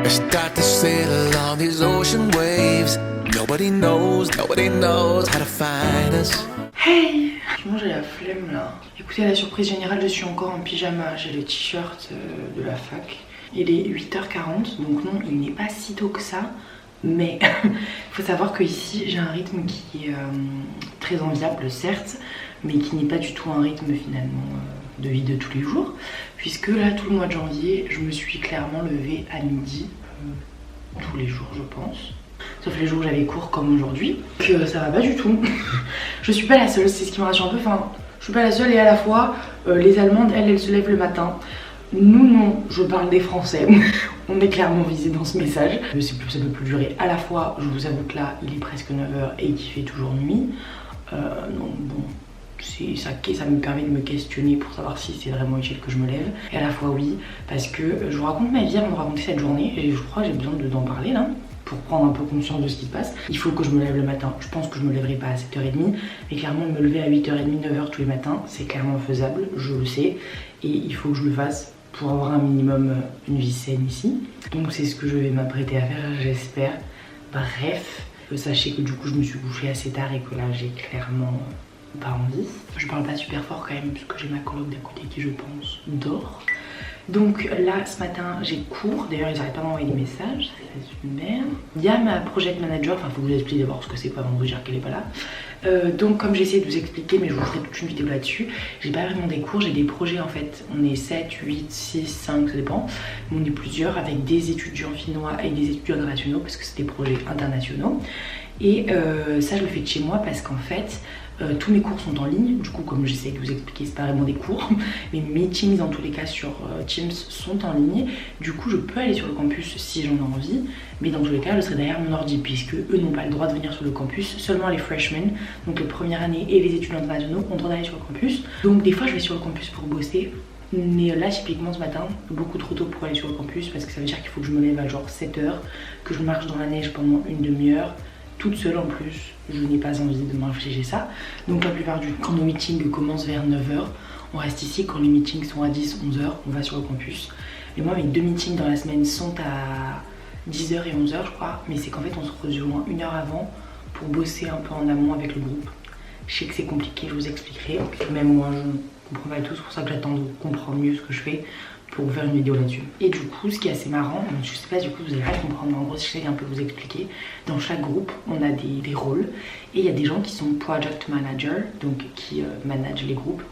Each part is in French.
I start to sail on these ocean waves. Nobody knows how to find us. Hey! Moi j'ai la flemme là. Écoutez, à la surprise générale, je suis encore en pyjama. J'ai le t-shirt de la fac. Il est 8h40, donc non, il n'est pas si tôt que ça. Mais il faut savoir que ici j'ai un rythme qui est très enviable, certes, mais qui n'est pas du tout un rythme finalement de vie de tous les jours. Puisque là, tout le mois de janvier, je me suis clairement levée à midi, tous les jours je pense. Sauf les jours où j'avais cours comme aujourd'hui, que ça va pas du tout. Je suis pas la seule, c'est ce qui me rassure un peu. Enfin, je suis pas la seule et à la fois, les Allemandes, elles se lèvent le matin. Nous non, je parle des Français. On est clairement visé dans ce message. Ça peut plus durer. À la fois, je vous avoue que là, il est presque 9h et qu'il fait toujours nuit. Donc bon, ça me permet de me questionner pour savoir si c'est vraiment utile que je me lève. Et à la fois oui, parce que je vous raconte ma vie avant de raconter cette journée. Et je crois que j'ai besoin d'en parler là, pour prendre un peu conscience de ce qui se passe. Il faut que je me lève le matin. Je pense que je me lèverai pas à 7h30, mais clairement me lever à 8h30, 9h tous les matins, c'est clairement faisable, je le sais. Et il faut que je le fasse pour avoir un minimum une vie saine ici. Donc c'est ce que je vais m'apprêter à faire, j'espère. Bref, sachez que du coup je me suis couchée assez tard et que là j'ai clairement pas envie. Je parle pas super fort quand même puisque j'ai ma coloc d'à côté qui je pense dort. Donc là ce matin j'ai cours, d'ailleurs ils n'arrêtent pas d'envoyer des messages, c'est super. Il y a ma project manager, enfin faut que je vous explique d'abord ce que c'est pas avant de vous dire qu'elle est pas là. Donc comme j'essaie de vous expliquer, mais je vous ferai toute une vidéo là-dessus, j'ai pas vraiment des cours, j'ai des projets en fait. On est 7, 8, 6, 5, ça dépend. On est plusieurs avec des étudiants finnois et des étudiants internationaux parce que c'est des projets internationaux. Et ça je le fais de chez moi parce qu'en fait tous mes cours sont en ligne. Du coup comme j'essaie de vous expliquer, c'est pas vraiment des cours. Mes meetings dans tous les cas sur Teams sont en ligne. Du coup je peux aller sur le campus si j'en ai envie. Mais dans tous les cas je serai derrière mon ordi puisque eux n'ont pas le droit de venir sur le campus. Seulement les freshmen, donc les premières années et les étudiants internationaux ont le droit d'aller sur le campus. Donc des fois je vais sur le campus pour bosser. Mais là typiquement ce matin, beaucoup trop tôt pour aller sur le campus parce que ça veut dire qu'il faut que je me lève à genre 7h, que je marche dans la neige pendant une demi-heure. Toute seule en plus, je n'ai pas envie de m'infliger ça. Donc la plupart du temps, quand nos meetings commencent vers 9h, on reste ici. Quand les meetings sont à 10, 11h, on va sur le campus. Et moi mes 2 meetings dans la semaine sont à 10h et 11h je crois. Mais c'est qu'en fait on se rejoint 1 heure avant pour bosser un peu en amont avec le groupe. Je sais que c'est compliqué, je vous expliquerai. Même moi je ne comprends pas tout, c'est pour ça que j'attends de comprendre mieux ce que je fais pour faire une vidéo là-dessus. Et du coup ce qui est assez marrant, je sais pas du coup vous allez rien comprendre, mais en gros j'essaie un peu de vous expliquer. Dans chaque groupe on a des rôles et il y a des gens qui sont project manager, donc qui managent les groupes.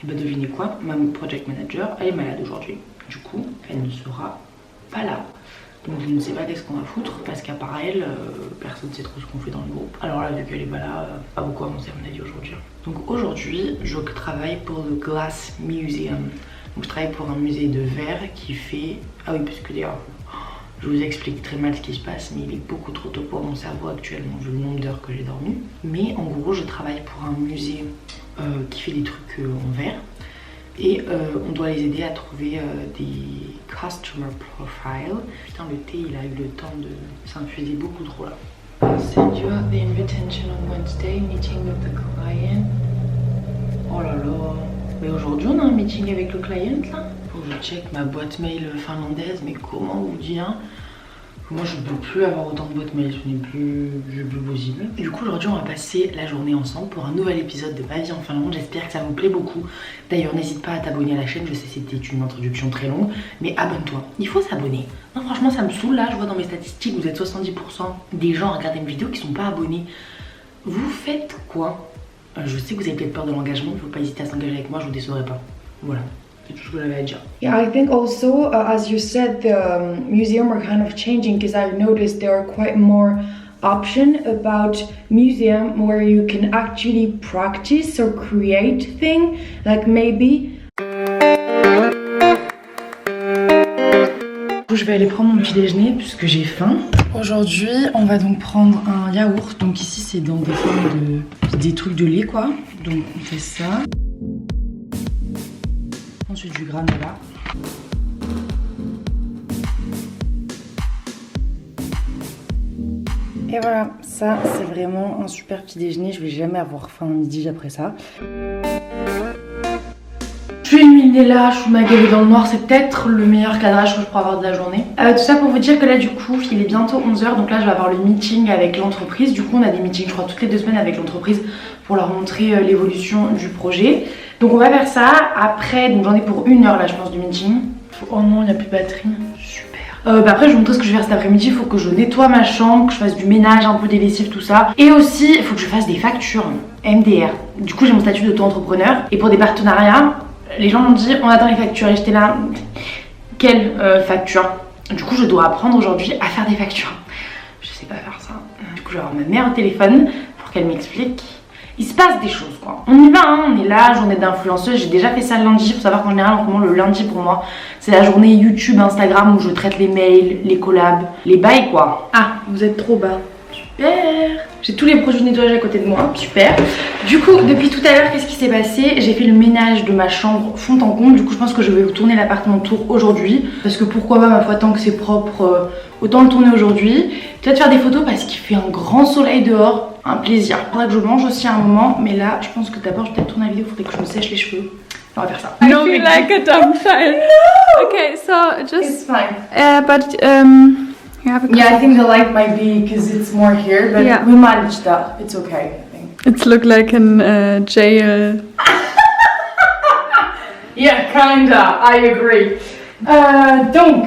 Et bah devinez quoi, ma project manager elle est malade aujourd'hui. Du coup elle ne sera pas là. Donc je ne sais pas qu'est-ce qu'on va foutre parce qu'à part elle, personne ne sait trop ce qu'on fait dans le groupe. Alors là vu qu'elle est pas là, pas beaucoup avancé à mon avis aujourd'hui. Donc aujourd'hui je travaille pour le Glass Museum. Donc je travaille pour un musée de verre qui fait... Ah oui, parce que d'ailleurs, je vous explique très mal ce qui se passe, mais il est beaucoup trop tôt pour mon cerveau actuellement, vu le nombre d'heures que j'ai dormi. Mais en gros, je travaille pour un musée qui fait des trucs en verre. Et on doit les aider à trouver des customer profiles. Putain, le thé, il a eu le temps de s'infuser beaucoup trop là. I'll send you out the invitation on Wednesday, meeting with the client. Oh là là. Mais aujourd'hui on a un meeting avec le client là. Faut que je check ma boîte mail finlandaise, mais comment vous dire? Moi je ne peux plus avoir autant de boîtes mail, ce n'est plus possible. Du coup aujourd'hui on va passer la journée ensemble pour un nouvel épisode de ma vie en Finlande. J'espère que ça vous plaît beaucoup. D'ailleurs n'hésite pas à t'abonner à la chaîne, je sais que c'était une introduction très longue, mais abonne-toi, il faut s'abonner. Non franchement ça me saoule là, je vois dans mes statistiques vous êtes 70% des gens à regarder mes vidéos qui sont pas abonnés. Vous faites quoi? Je sais que vous avez peut-être peur de l'engagement, il ne faut pas hésiter à s'engager avec moi, je vous décevrai pas. Voilà, c'est tout ce que j'avais à dire. Yeah, I think also, as you said, the museum are kind of changing because I've noticed there are quite more option about museum where you can actually practice or create thing, like maybe. Je vais aller prendre mon petit déjeuner puisque j'ai faim. Aujourd'hui on va donc prendre un yaourt, donc ici c'est dans des formes de... des trucs de lait quoi. Donc on fait ça. Ensuite du granola. Et voilà, ça c'est vraiment un super petit déjeuner, je vais jamais avoir faim à midi après ça. Je suis une lune est là, je suis magavée dans le noir, c'est peut-être le meilleur cadrage que je pourrais avoir de la journée. Tout ça pour vous dire que là du coup il est bientôt 11 h, donc là je vais avoir le meeting avec l'entreprise. Du coup on a des meetings je crois toutes les 2 semaines avec l'entreprise pour leur montrer l'évolution du projet. Donc on va faire ça, après donc j'en ai pour 1 heure là je pense du meeting. Oh non il n'y a plus de batterie, super. Après je vais vous montrer ce que je vais faire cet après-midi. Il faut que je nettoie ma chambre, que je fasse du ménage, un peu des lessives, tout ça. Et aussi il faut que je fasse des factures MDR. Du coup j'ai mon statut d'auto-entrepreneur et pour des partenariats, les gens m'ont dit on attend les factures et j'étais là, quelle facture? Du coup je dois apprendre aujourd'hui à faire des factures. Je sais pas faire ça. Du coup je vais avoir ma mère au téléphone pour qu'elle m'explique. Il se passe des choses quoi. On y va hein, on est là, journée d'influenceuse. J'ai déjà fait ça le lundi. Faut savoir qu'en général en ce moment le lundi pour moi c'est la journée YouTube, Instagram où je traite les mails, les collabs, les bails quoi. Ah vous êtes trop bas. Super. J'ai tous les produits de nettoyage à côté de moi, super. Du coup, depuis tout à l'heure, qu'est-ce qui s'est passé? J'ai fait le ménage de ma chambre fond en comble. Du coup, je pense que je vais vous tourner l'appartement tour aujourd'hui. Parce que pourquoi pas, ma foi, tant que c'est propre, autant le tourner aujourd'hui. Peut-être faire des photos parce qu'il fait un grand soleil dehors. Un plaisir. Il faudra que je mange aussi à un moment. Mais là, je pense que d'abord, je vais peut-être tourner la vidéo. Il faudrait que je me sèche les cheveux. On va faire ça. I feel like a dumb child. Okay, so just It's fine. but you have a Yeah, I think the light might be because it's more here. But Yeah. we managed that. It's okay, I think. It's look like an jail. Yeah, kinda, I agree. Donc.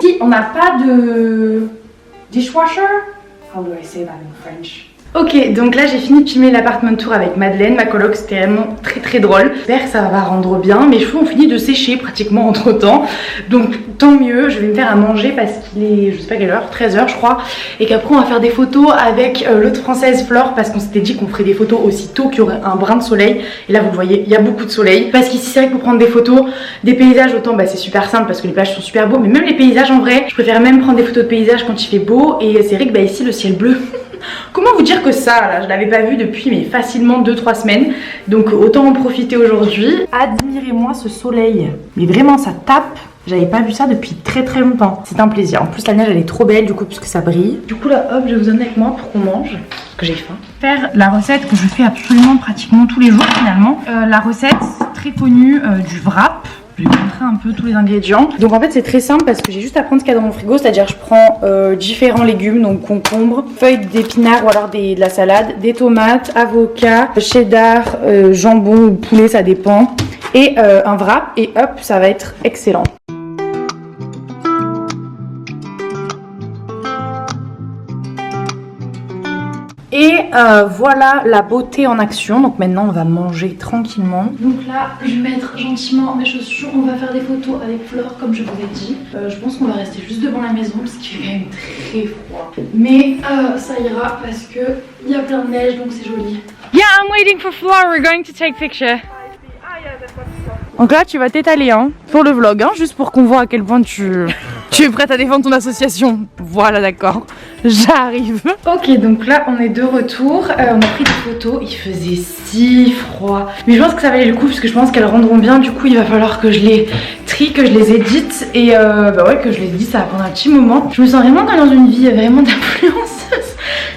Si on n'a pas de dishwasher, how do I say that in French? Ok, donc là j'ai fini de filmer l'appartement tour avec Madeleine, ma coloc, c'était vraiment très drôle. J'espère que ça va rendre bien, mes cheveux ont fini de sécher pratiquement entre temps. Donc tant mieux, je vais me faire à manger parce qu'il est, je sais pas quelle heure, 13 h je crois. Et qu'après on va faire des photos avec l'autre française Flore parce qu'on s'était dit qu'on ferait des photos aussitôt qu'il y aurait un brin de soleil. Et là vous le voyez, il y a beaucoup de soleil. Parce qu'ici c'est vrai que pour prendre des photos, des paysages autant bah, c'est super simple parce que les plages sont super beaux. Mais même les paysages en vrai, je préfère même prendre des photos de paysages quand il fait beau. Et c'est vrai que bah, ici le ciel bleu... Comment vous dire que ça, là, je l'avais pas vu depuis mais facilement 2-3 semaines. Donc autant en profiter aujourd'hui. Admirez-moi ce soleil. Mais vraiment ça tape. J'avais pas vu ça depuis très longtemps. C'est un plaisir. En plus la neige elle est trop belle du coup puisque ça brille. Du coup là hop je vais vous emmener avec moi pour qu'on mange. Parce que j'ai faim. Faire la recette que je fais absolument pratiquement tous les jours finalement. La recette très connue du wrap. Je vais vous montrer un peu tous les ingrédients. Donc en fait c'est très simple parce que j'ai juste à prendre ce qu'il y a dans mon frigo. C'est-à-dire je prends différents légumes, donc concombre, feuilles d'épinards ou alors de la salade, des tomates, avocats, cheddar, jambon ou poulet ça dépend. Et un wrap et hop ça va être excellent. Et voilà la beauté en action. Donc maintenant on va manger tranquillement. Donc là je vais mettre gentiment mes chaussures. On va faire des photos avec Flore comme je vous ai dit. Je pense qu'on va rester juste devant la maison parce qu'il fait quand même très froid. Mais ça ira parce que il y a plein de neige donc c'est joli. Yeah, I'm waiting for Flore. We're going to take picture. Donc là tu vas t'étaler hein, pour le vlog, hein, juste pour qu'on voit à quel point tu es prête à défendre ton association. Voilà d'accord, j'arrive. Ok donc là on est de retour, on a pris des photos, il faisait si froid. Mais je pense que ça valait le coup parce que je pense qu'elles rendront bien. Du coup il va falloir que je les trie, que je les édite et bah ouais que je les édite, ça va prendre un petit moment. Je me sens vraiment comme dans une vie vraiment d'influenceuse.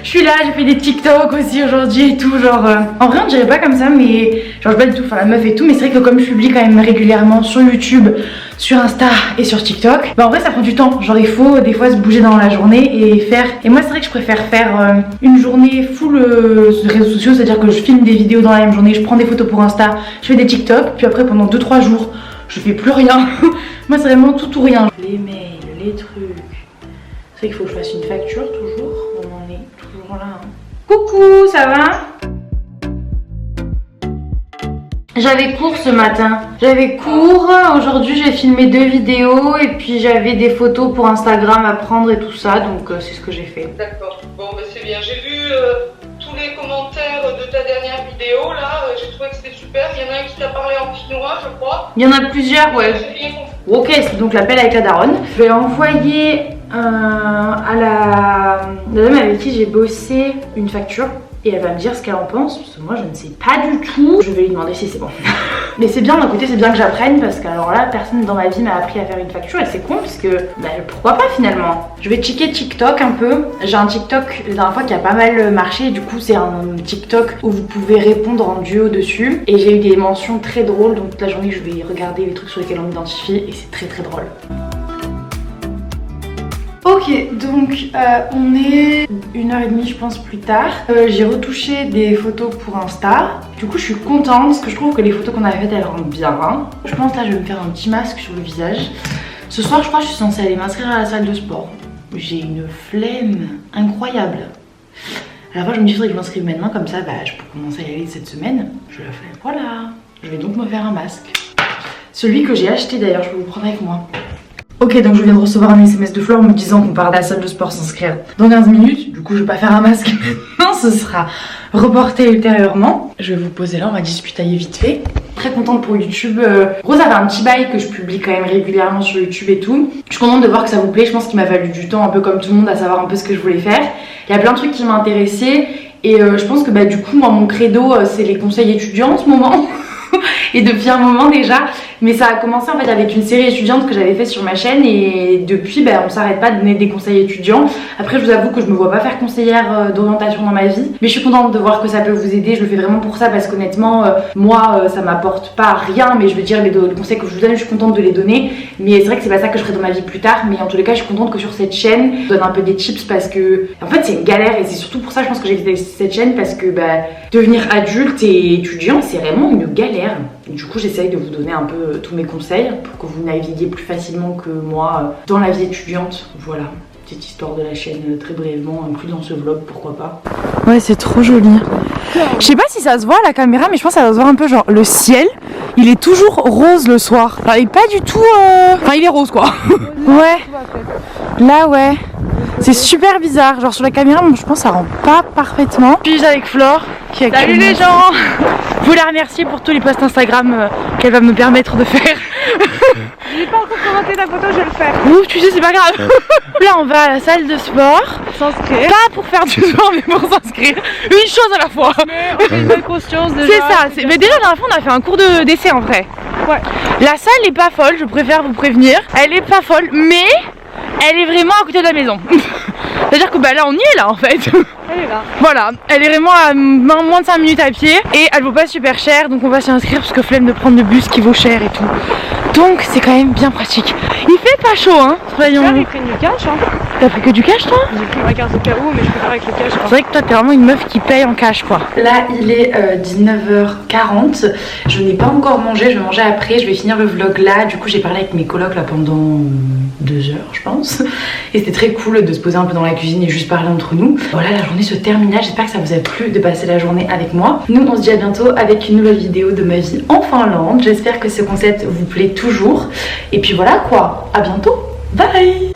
Je suis là, j'ai fait des TikTok aussi aujourd'hui et tout, genre en vrai on dirait pas comme ça mais genre je pas du tout, enfin la meuf et tout, mais c'est vrai que comme je publie quand même régulièrement sur YouTube, sur Insta et sur TikTok, bah en vrai ça prend du temps, genre il faut des fois se bouger dans la journée et faire, et moi c'est vrai que je préfère faire une journée full réseaux sociaux, c'est à dire que je filme des vidéos dans la même journée, je prends des photos pour Insta, je fais des TikTok, puis après pendant 2-3 jours je fais plus rien. Moi c'est vraiment tout ou rien. Les mails, les trucs, c'est vrai qu'il faut que je fasse une facture toujours, on en est toujours là hein. Coucou, ça va? J'avais cours ce matin, j'avais cours, aujourd'hui j'ai filmé 2 vidéos et puis j'avais des photos pour Instagram à prendre et tout ça, donc c'est ce que j'ai fait. D'accord, bon bah c'est bien, j'ai vu tous les commentaires de ta dernière vidéo là, j'ai trouvé que c'était super, il y en a un qui t'a parlé en chinois je crois. Il y en a plusieurs ouais. J'ai rien compris. Ok, c'est donc l'appel avec la daronne. Je vais envoyer à la dame avec qui j'ai bossé une facture. et elle va me dire ce qu'elle en pense parce que moi je ne sais pas du tout. Je vais lui demander si c'est bon. Mais c'est bien, d'un côté c'est bien que j'apprenne parce que alors là personne dans ma vie m'a appris à faire une facture et c'est con parce que bah, pourquoi pas finalement. Je vais checker TikTok un peu. J'ai un TikTok la dernière fois qui a pas mal marché, du coup c'est un TikTok où vous pouvez répondre en duo dessus et j'ai eu des mentions très drôles donc toute la journée je vais regarder les trucs sur lesquels on m'identifie et c'est très drôle. Ok, donc on est 1h30 je pense plus tard. J'ai retouché des photos pour Insta. Du coup je suis contente parce que je trouve que les photos qu'on avait faites elles rendent bien. Je pense là je vais me faire un petit masque sur le visage. Ce soir je crois que je suis censée aller m'inscrire à la salle de sport. J'ai une flemme incroyable. À la fois je me dis que je m'inscrive maintenant comme ça bah, je peux commencer à y aller cette semaine. Je le fais. Voilà. Je vais donc me faire un masque. Celui que j'ai acheté d'ailleurs, je peux vous prendre avec moi. Ok, donc je viens de recevoir un SMS de Flore me disant qu'on part à la salle de sport s'inscrire dans 15 minutes. Du coup, je vais pas faire un masque maintenant, ce sera reporté ultérieurement. Je vais vous poser là, on va disputailler vite fait. Très contente pour YouTube. Rose avait un petit bail que je publie quand même régulièrement sur YouTube et tout. Je suis contente de voir que ça vous plaît. Je pense qu'il m'a fallu du temps, un peu comme tout le monde, à savoir un peu ce que je voulais faire. Il y a plein de trucs qui m'intéressaient et je pense que bah, du coup, moi, mon credo, c'est les conseils étudiants en ce moment. Et depuis un moment déjà, mais ça a commencé en fait avec une série étudiante que j'avais fait sur ma chaîne et depuis ben, on s'arrête pas de donner des conseils étudiants. Après je vous avoue que je me vois pas faire conseillère d'orientation dans ma vie, mais je suis contente de voir que ça peut vous aider. Je le fais vraiment pour ça parce qu'honnêtement moi ça m'apporte pas rien, mais je veux dire les conseils que je vous donne je suis contente de les donner, mais c'est vrai que c'est pas ça que je ferai dans ma vie plus tard, mais en tous les cas je suis contente que sur cette chaîne je donne un peu des tips parce que en fait c'est une galère et c'est surtout pour ça je pense que j'ai fait cette chaîne parce que bah, devenir adulte et étudiant c'est vraiment une galère. Du coup j'essaye de vous donner un peu tous mes conseils pour que vous naviguiez plus facilement que moi dans la vie étudiante. Voilà, petite histoire de la chaîne très brièvement inclus dans ce vlog, pourquoi pas. Ouais c'est trop joli. Je sais pas si ça se voit à la caméra mais je pense que ça va se voir un peu genre le ciel. Il est toujours rose le soir. Enfin il est pas du tout... Enfin il est rose quoi. Ouais. Là ouais. C'est super bizarre. Genre sur la caméra je pense que ça rend pas parfaitement. Je suis avec Flore qui a Salut les gens. Je voulais la remercier pour tous les posts Instagram qu'elle va me permettre de faire. Je n'ai pas encore commenté ta photo, je vais le faire. Ouf, tu sais, c'est pas grave. Là, on va à la salle de sport. S'inscrire. Pas pour faire du sport, mais pour s'inscrire. Une chose à la fois. Mais on a une bonne conscience déjà. C'est ça. Mais déjà, dans la fois, on a fait un cours d'essai en vrai. Ouais. La salle est pas folle, je préfère vous prévenir. Elle est pas folle, mais elle est vraiment à côté de la maison. C'est-à-dire que bah là, on y est là en fait. Elle est là. Voilà, elle est vraiment à moins de 5 minutes à pied et elle vaut pas super cher, donc on va s'y inscrire parce que flemme de prendre le bus qui vaut cher et tout. Donc c'est quand même bien pratique. Il fait pas chaud hein. J'ai pris du cash hein. T'as pris que du cash toi? J'ai pris ma carte au cas où mais je préfère avec le cash. C'est vrai que toi t'es vraiment une meuf qui paye en cash quoi. Là il est 19h40. Je n'ai pas encore mangé, je vais manger après, je vais finir le vlog là. Du coup j'ai parlé avec mes colocs là pendant 2 heures je pense. Et c'était très cool de se poser un peu dans la cuisine et juste parler entre nous. Voilà, la journée se termine là, j'espère que ça vous a plu de passer la journée avec moi. Nous on se dit à bientôt avec une nouvelle vidéo de ma vie en Finlande. J'espère que ce concept vous plaît toujours. Et puis voilà quoi, à bientôt, bye.